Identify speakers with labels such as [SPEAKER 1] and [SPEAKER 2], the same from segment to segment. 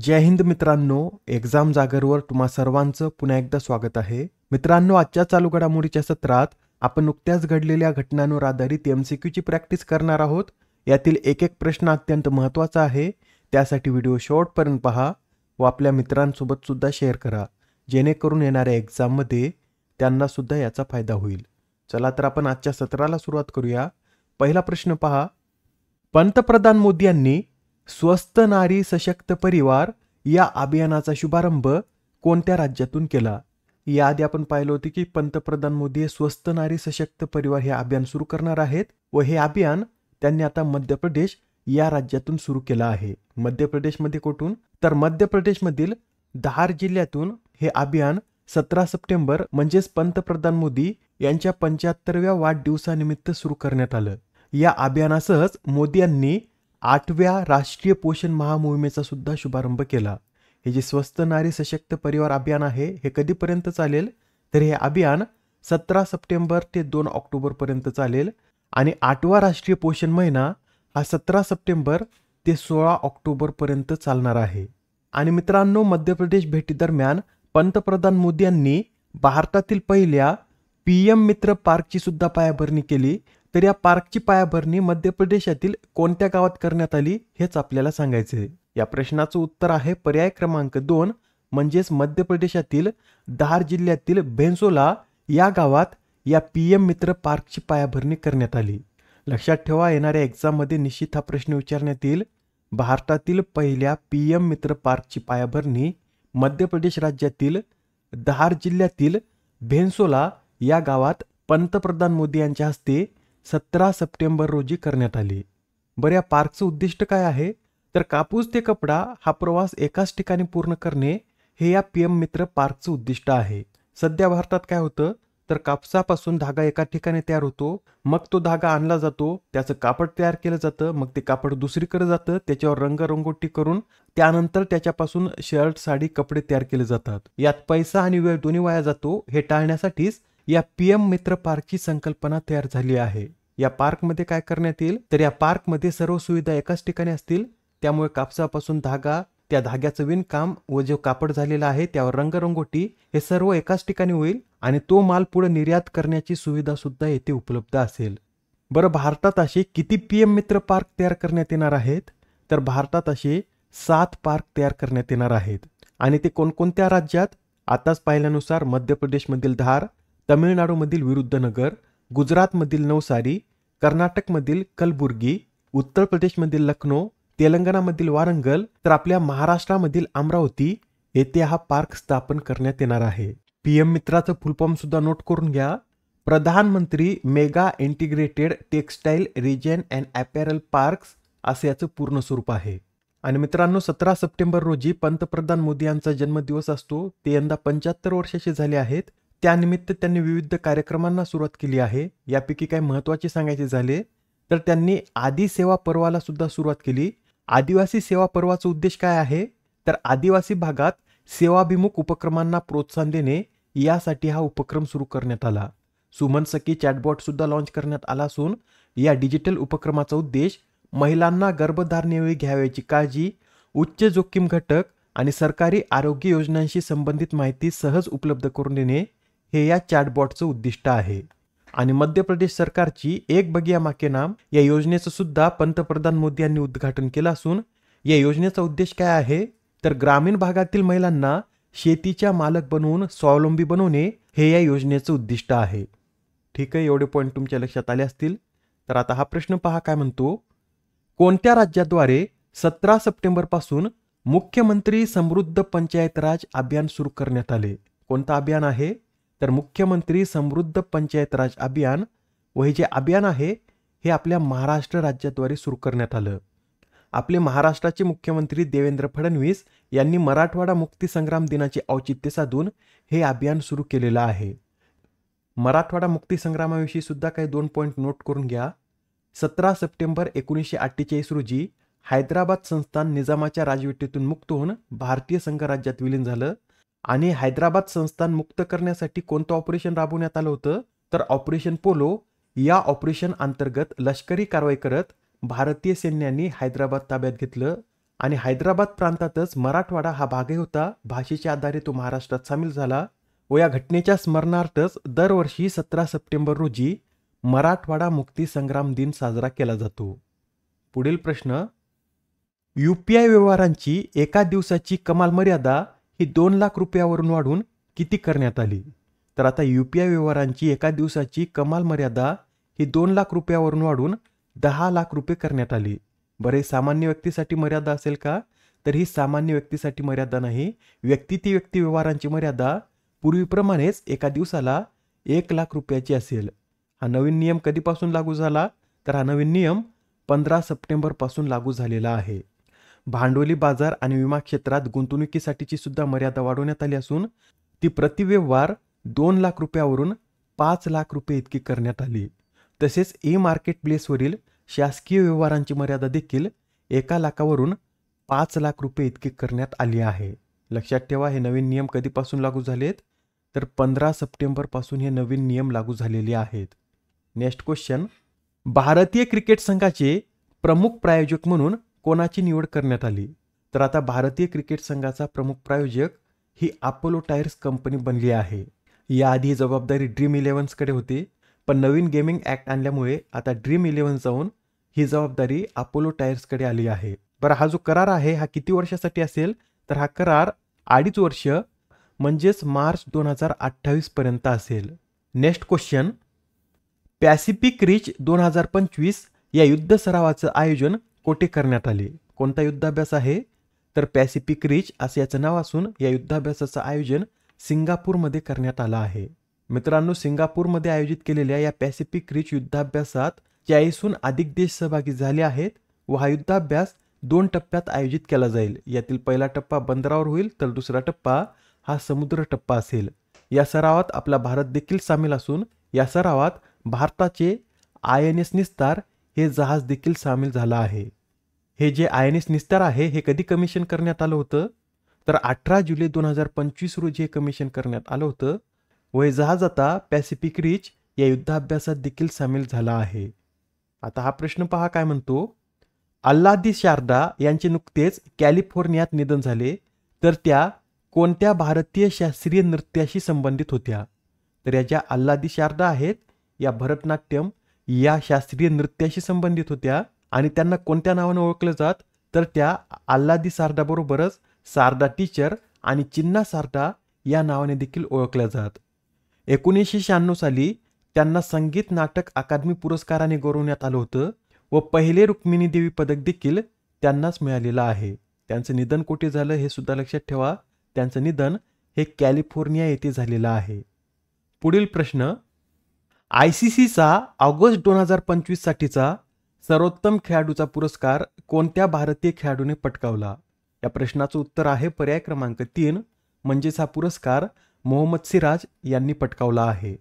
[SPEAKER 1] जय हिंद मित्रांनो, एक्झाम जागरवर तुम्हा सर्वांचं पुन्हा एकदा स्वागत आहे. मित्रांनो, आजच्या चालू घडामोडीच्या सत्रात आपण नुकत्याच घडलेल्या घटनांवर आधारित MCQची प्रॅक्टिस करणार आहोत. यातील एक एक प्रश्न अत्यंत महत्त्वाचा आहे. त्यासाठी व्हिडिओ शेवटपर्यंत पहा व आपल्या मित्रांसोबत सुद्धा शेअर करा, जेणेकरून येणाऱ्या एक्झाममध्ये त्यांना सुद्धा याचा फायदा होईल. चला तर आपण आजच्या सत्राला सुरुवात करूया. पहिला प्रश्न पहा. पंतप्रधान मोदी यांनी स्वस्त नारी सशक्त परिवार या अभियानाचा शुभारंभ कोणत्या राज्यातून केला? याआधी आपण पाहिलं होतं की पंतप्रधान मोदी हे स्वस्त नारी सशक्त परिवार हे अभियान सुरू करणार आहेत व हे अभियान त्यांनी आता मध्य प्रदेश या राज्यातून सुरू केलं आहे. मध्य प्रदेशमध्ये कुठून? तर मध्य प्रदेशमधील धार जिल्ह्यातून हे अभियान 17 सप्टेंबर म्हणजेच पंतप्रधान मोदी यांच्या 75व्या वाढदिवसानिमित्त सुरू करण्यात आलं. या अभियानासहच मोदी यांनी 8व्या राष्ट्रीय पोषण महामोहिमेचा सुद्धा शुभारंभ केला. हे जे स्वस्त नारी सशक्त परिवार अभियान आहे हे कधीपर्यंत चालेल? तर हे अभियान 17 सप्टेंबर ते 2 ऑक्टोबर पर्यंत चालेल आणि 8वा राष्ट्रीय पोषण महिना हा 17 सप्टेंबर ते 16 ऑक्टोबर पर्यंत चालणार आहे. आणि मित्रांनो, मध्य प्रदेश भेटीदरम्यान पंतप्रधान मोदी यांनी भारतातील पहिल्या PM मित्र पार्कची सुद्धा पायाभरणी केली. तर या पार्कची पायाभरणी मध्य प्रदेशातील कोणत्या गावात करण्यात आली हेच आपल्याला सांगायचे आहे. या प्रश्नाचं उत्तर आहे पर्याय क्रमांक 2 म्हणजेच मध्य प्रदेशातील धार जिल्ह्यातील भेंसोला या गावात या PM मित्र पार्कची पायाभरणी करण्यात आली. लक्षात ठेवा, येणाऱ्या एक्झाममध्ये निश्चित हा प्रश्न विचारण्यात येईल. भारतातील पहिल्या PM मित्र पार्कची पायाभरणी मध्य प्रदेश राज्यातील धार जिल्ह्यातील भेंसोला या गावात पंतप्रधान मोदी यांच्या हस्ते 17 सप्टेंबर रोजी करण्यात आली. बरं, या पार्कचं उद्दिष्ट काय आहे? तर कापूस ते कपडा हा प्रवास एकाच ठिकाणी पूर्ण करणे हे या PM मित्र पार्कचं उद्दिष्ट आहे. सध्या भारतात काय होतं तर कापसापासून धागा एका ठिकाणी तयार होतो, मग तो धागा आणला जातो, त्याचं कापड तयार केलं जातं, मग ते कापड दुसरीकडे जातं, त्याच्यावर रंगरंगोटी करून त्यानंतर त्याच्यापासून शर्ट, साडी, कपडे तयार केले जातात. यात पैसा आणि वेळ दोन्ही वाया जातो. हे टाळण्यासाठीच या PM मित्र पार्कची संकल्पना तयार झाली आहे. या पार्कमध्ये काय करण्यात येईल तर या पार्कमध्ये सर्व सुविधा एकाच ठिकाणी असतील. त्यामुळे कापसापासून धागा, त्या धाग्याचं विणकाम व जो कापड झालेला आहे त्यावर रंगरंगोटी हे सर्व एकाच ठिकाणी होईल आणि तो माल पुढे निर्यात करण्याची सुविधा सुद्धा येथे उपलब्ध असेल. बरं, भारतात असे किती PM मित्र पार्क तयार करण्यात येणार आहेत? तर भारतात असे 7 पार्क तयार करण्यात येणार आहेत. आणि ते कोणकोणत्या राज्यात? आताच पाहिल्यानुसार मध्य प्रदेशमधील धार, तमिळनाडूमधील विरुद्धनगर, गुजरातमधील नवसारी, कर्नाटकमधील कलबुर्गी, उत्तर प्रदेशमधील लखनौ, तेलंगणामधील वारंगल, तर आपल्या महाराष्ट्रामधील अमरावती येथे हा पार्क स्थापन करण्यात येणार आहे. PM मित्राचं फुल फॉर्म सुद्धा नोट करून घ्या. प्रधानमंत्री mega integrated textile region and apparel parks असे याचं पूर्ण स्वरूप आहे. आणि मित्रांनो, 17 सप्टेंबर रोजी पंतप्रधान मोदी यांचा जन्मदिवस असतो. ते यंदा 75 वर्षाचे झाले आहेत. त्यानिमित्त त्यांनी विविध कार्यक्रमांना सुरुवात केली आहे. यापैकी काही महत्त्वाचे सांगायचे झाले तर त्यांनी आदी सेवा पर्वाला सुद्धा सुरुवात केली. आदिवासी सेवा पर्वाचा उद्देश काय आहे तर आदिवासी भागात सेवाभिमुख उपक्रमांना प्रोत्साहन देणे यासाठी हा उपक्रम सुरू करण्यात आला. सुमन सखी चॅटबॉट सुद्धा लॉन्च करण्यात आला असून या डिजिटल उपक्रमाचा उद्देश महिलांना गर्भधारणेवेळी घ्यावयाची काळजी, उच्च जोखीम घटक आणि सरकारी आरोग्य योजनांशी संबंधित माहिती सहज उपलब्ध करून देणे हे या चॅटबॉटचं उद्दिष्ट आहे. आणि मध्य प्रदेश सरकारची एक बगिया माँ के नाम या योजनेचं सुद्धा पंतप्रधान मोदी यांनी उद्घाटन केलं असून या योजनेचा उद्देश काय आहे तर ग्रामीण भागातील महिलांना शेतीच्या मालक बनवून स्वावलंबी बनवणे हे या योजनेचं उद्दिष्ट आहे. ठीक आहे, एवढे पॉईंट तुमच्या लक्षात आले असतील. तर आता हा प्रश्न पहा काय म्हणतो. कोणत्या राज्याद्वारे 17 सप्टेंबर पासून मुख्यमंत्री समृद्ध पंचायत राज अभियान सुरू करण्यात आले? कोणतं अभियान आहे तर मुख्यमंत्री समृद्ध पंचायत राज अभियान. व हे जे अभियान आहे हे आपल्या महाराष्ट्र राज्याद्वारे सुरू करण्यात आलं. आपले महाराष्ट्राचे मुख्यमंत्री देवेंद्र फडणवीस यांनी मराठवाडा मुक्ती संग्राम दिनाचे औचित्य साधून हे अभियान सुरू केलेलं आहे. मराठवाडा मुक्ती संग्रामाविषयी सुद्धा काही 2 पॉईंट नोट करून घ्या. 17 सप्टेंबर 1948 रोजी हैदराबाद संस्थान निजामाच्या राजवटीतून मुक्त होऊन भारतीय संघ राज्यात विलीन झालं. आणि हैदराबाद संस्थान मुक्त करण्यासाठी कोणतं ऑपरेशन राबवण्यात आलं होतं तर ऑपरेशन पोलो. या ऑपरेशन अंतर्गत लष्करी कारवाई करत भारतीय सैन्याने हैदराबाद ताब्यात घेतलं आणि हैदराबाद प्रांतातच मराठवाडा हा भागही होता. भाषेच्या आधारे तो महाराष्ट्रात सामील झाला व या घटनेच्या स्मरणार्थच दरवर्षी 17 सप्टेंबर रोजी मराठवाडा मुक्ती संग्राम दिन साजरा केला जातो. पुढील प्रश्न, UPI व्यवहारांची एका दिवसाची कमाल मर्यादा ही 2 लाख रुपयावरून वाढून किती करण्यात आली? तर आता UPI व्यवहारांची एका दिवसाची कमाल मर्यादा ही 2 लाख रुपयावरून वाढून 10 लाख रुपये करण्यात आली. बरे, सामान्य व्यक्तीसाठी मर्यादा असेल का? तर ही सामान्य व्यक्तीसाठी मर्यादा नाही. व्यक्ती ते व्यक्ती व्यवहारांची मर्यादा पूर्वीप्रमाणेच एका दिवसाला 1 लाख रुपयाची असेल. हा नवीन नियम कधीपासून लागू झाला? तर हा नवीन नियम 15 सप्टेंबरपासून लागू झालेला आहे. भांडवली बाजार आणि विमा क्षेत्रात गुंतवणुकीसाठीची सुद्धा मर्यादा वाढवण्यात आली असून ती प्रतिव्यवहार 2 लाख रुपयावरून 5 लाख रुपये इतकी करण्यात आली. तसेच मार्केट प्लेसवरील शासकीय व्यवहारांची मर्यादा देखील 1 लाखावरून 5 लाख रुपये इतकी करण्यात आली आहे. लक्षात ठेवा, हे नवीन नियम कधीपासून लागू झालेत? तर 15 सप्टेंबरपासून हे नवीन नियम लागू झालेले आहेत. नेक्स्ट क्वेश्चन, भारतीय क्रिकेट संघाचे प्रमुख प्रायोजक म्हणून कोणाची निवड करण्यात आली? तर आता भारतीय क्रिकेट संघाचा प्रमुख प्रायोजक ही अपोलो टायर्स कंपनी बनली आहे. याआधी ही जबाबदारी ड्रीम इलेव्हन्सकडे होती, पण नवीन गेमिंग ॲक्ट आणल्यामुळे आता ड्रीम इलेव्हन जाऊन ही जबाबदारी अपोलो टायर्सकडे आली आहे. बरं, हा जो करार आहे हा किती वर्षासाठी असेल? तर हा करार 2.5 वर्ष म्हणजेच मार्च 2028 पर्यंत असेल. नेक्स्ट क्वेश्चन, पॅसिफिक रिच 2025 या युद्ध सरावाचं आयोजन कोठे करण्यात आले? कोणता युद्धाभ्यास आहे? तर पॅसिफिक रिच असं याचं नाव असून या युद्धाभ्यासाचं आयोजन सिंगापूरमध्ये करण्यात आलं आहे. मित्रांनो, सिंगापूरमध्ये आयोजित केलेल्या या पॅसिफिक रिच युद्धाभ्यासात 40हून अधिक देश सहभागी झाले आहेत व हा युद्धाभ्यास 2 टप्प्यात आयोजित केला जाईल. यातील पहिला टप्पा बंदरावर होईल तर दुसरा टप्पा हा समुद्र टप्पा असेल. या सरावात आपला भारत देखील सामील असून या सरावात भारताचे INS निस्तार हे जहाज देखील सामील झालं आहे. हे जे INS निस्तार आहे हे कधी कमिशन करण्यात आलं होतं? तर 18 जुलै 2025 रोजी हे कमिशन करण्यात आलं होतं व हे जहाज आता पॅसिफिक रिच या युद्धाभ्यासात देखील सामील झाला आहे. आता हा प्रश्न पहा काय म्हणतो, अल्लादी शारदा यांचे नुकतेच कॅलिफोर्नियात निधन झाले, तर त्या कोणत्या भारतीय शास्त्रीय नृत्याशी संबंधित होत्या? तर या ज्या अल्लादी शारदा आहेत या भरतनाट्यम या शास्त्रीय नृत्याशी संबंधित होत्या आणि त्यांना कोणत्या नावाने ओळखलं जात? तर त्या अल्लादी शारदा बरोबरच शारदा टीचर आणि चिन्ना शारदा या नावाने देखील ओळखल्या जात. 1996 साली त्यांना संगीत नाटक अकादमी पुरस्काराने गौरवण्यात आलं होतं व पहिले रुक्मिणी देवी पदक देखील त्यांनाच मिळालेलं आहे. त्यांचं निधन कुठे झालं हे सुद्धा लक्षात ठेवा. त्यांचं निधन हे कॅलिफोर्निया येथे झालेलं आहे. पुढील प्रश्न, ICCचा ऑगस्ट 2025 साठीचा सर्वोत्तम खेळाडूचा पुरस्कार कोणत्या भारतीय खेळाडूने पटकावला? या प्रश्नाचं उत्तर आहे पर्याय क्रमांक 3, म्हणजेच हा पुरस्कार मोहम्मद सिराज यांनी पटकावला आहे.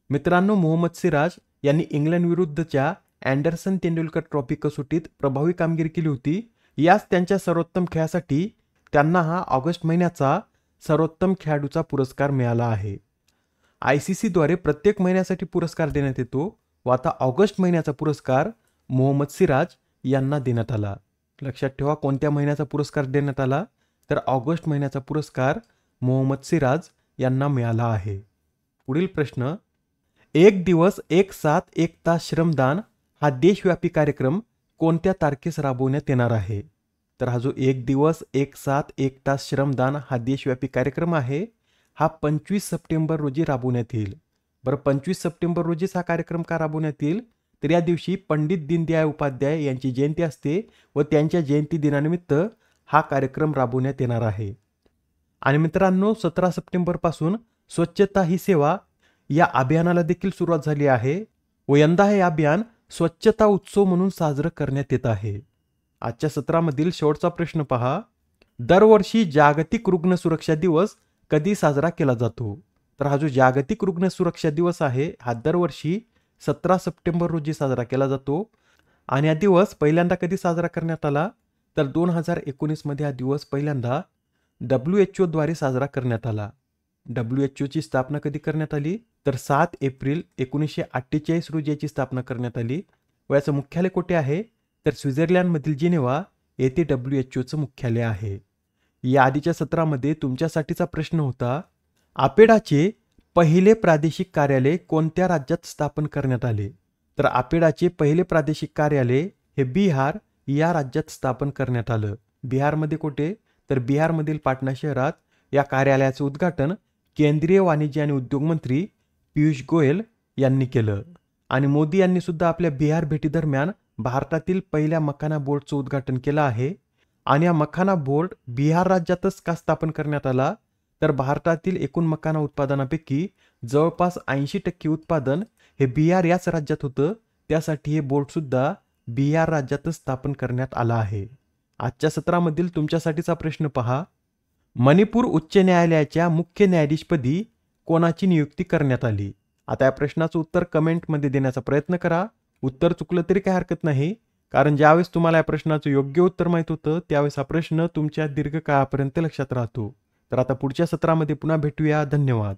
[SPEAKER 1] मित्रांनो, मोहम्मद सिराज यांनी इंग्लंड विरुद्धच्या अँडरसन तेंडुलकर ट्रॉफी कसोटीत प्रभावी कामगिरी केली होती. याच त्यांच्या सर्वोत्तम खेळासाठी त्यांना हा ऑगस्ट महिन्याचा सर्वोत्तम खेळाडूचा पुरस्कार मिळाला आहे. ICCद्वारे प्रत्येक महिन्यासाठी पुरस्कार देण्यात येतो व आता ऑगस्ट महिन्याचा पुरस्कार मोहम्मद सिराज यांना देण्यात आला. लक्षात ठेवा, कोणत्या महिन्याचा पुरस्कार देण्यात आला? तर ऑगस्ट महिन्याचा पुरस्कार मोहम्मद सिराज यांना मिळाला आहे. पुढील प्रश्न, 1 दिवस 1 साथ 1 तास श्रमदान हा देशव्यापी कार्यक्रम कोणत्या तारखेस राबवण्यात येणार आहे? तर हा जो 1 दिवस 1 साथ 1 तास श्रमदान हा देशव्यापी कार्यक्रम आहे हा 25 सप्टेंबर रोजी राबवण्यात येईल. बरं, 25 सप्टेंबर रोजीच हा कार्यक्रम का राबवण्यात येईल? तर या दिवशी पंडित दीनदयाळ उपाध्याय यांची जयंती असते व त्यांच्या जयंती दिनानिमित्त हा कार्यक्रम राबवण्यात येणार आहे. आणि मित्रांनो, 17 सप्टेंबरपासून स्वच्छता ही सेवा या अभियानाला देखील सुरुवात झाली आहे व यंदा हे अभियान स्वच्छता उत्सव म्हणून साजरं करण्यात येत आहे. आजच्या सत्रामधील शेवटचा प्रश्न पहा, दरवर्षी जागतिक रुग्ण सुरक्षा दिवस कधी साजरा केला जातो? तर हा जो जागतिक रुग्ण सुरक्षा दिवस आहे हा दरवर्षी 17 सप्टेंबर रोजी साजरा केला जातो. आणि हा दिवस पहिल्यांदा कधी साजरा करण्यात आला? तर 2019 मध्ये हा दिवस पहिल्यांदा WHO द्वारे साजरा करण्यात आला. WHO ची स्थापना कधी करण्यात आली? तर 7 एप्रिल 1948 रोजी याची स्थापना करण्यात आली व याचं मुख्यालय कुठे आहे? तर स्वित्झर्लंडमधील जिनेव्हा येथे WHO मुख्यालय आहे. या आधीच्या सत्रामध्ये तुमच्यासाठीचा प्रश्न होता, आपेडाचे पहिले प्रादेशिक कार्यालय कोणत्या राज्यात स्थापन करण्यात आले? तर आपेडाचे पहिले प्रादेशिक कार्यालय हे बिहार या राज्यात स्थापन करण्यात आलं. बिहारमध्ये कुठे? तर बिहारमधील पाटणा शहरात या कार्यालयाचे उद्घाटन केंद्रीय वाणिज्य आणि उद्योग मंत्री पियुष गोयल यांनी केलं. आणि मोदी यांनी सुद्धा आपल्या बिहार भेटीदरम्यान भारतातील पहिल्या मखाना बोर्डचं उद्घाटन केलं आहे. आणि हा मखाना बोर्ड बिहार राज्यातच का स्थापन करण्यात आला? तर भारतातील एकूण मखाना उत्पादनापैकी जवळपास 80% उत्पादन हे बिहार याच राज्यात होतं. त्यासाठी हे बोर्ड सुद्धा बिहार राज्यातच स्थापन करण्यात आलं आहे. आजच्या सत्रामधील तुमच्यासाठीचा प्रश्न पहा. मणिपूर उच्च न्यायालयाच्या मुख्य न्यायाधीशपदी कोणाची नियुक्ती करण्यात आली? आता या प्रश्नाचं उत्तर कमेंटमध्ये देण्याचा प्रयत्न करा. उत्तर चुकलं तरी काही हरकत नाही, कारण ज्यावेळेस तुम्हाला या प्रश्नाचं योग्य उत्तर माहीत होतं त्यावेळेस हा प्रश्न तुमच्या दीर्घकाळापर्यंत लक्षात राहतो. तर आता पुढच्या सत्रामध्ये पुन्हा भेटूया. धन्यवाद.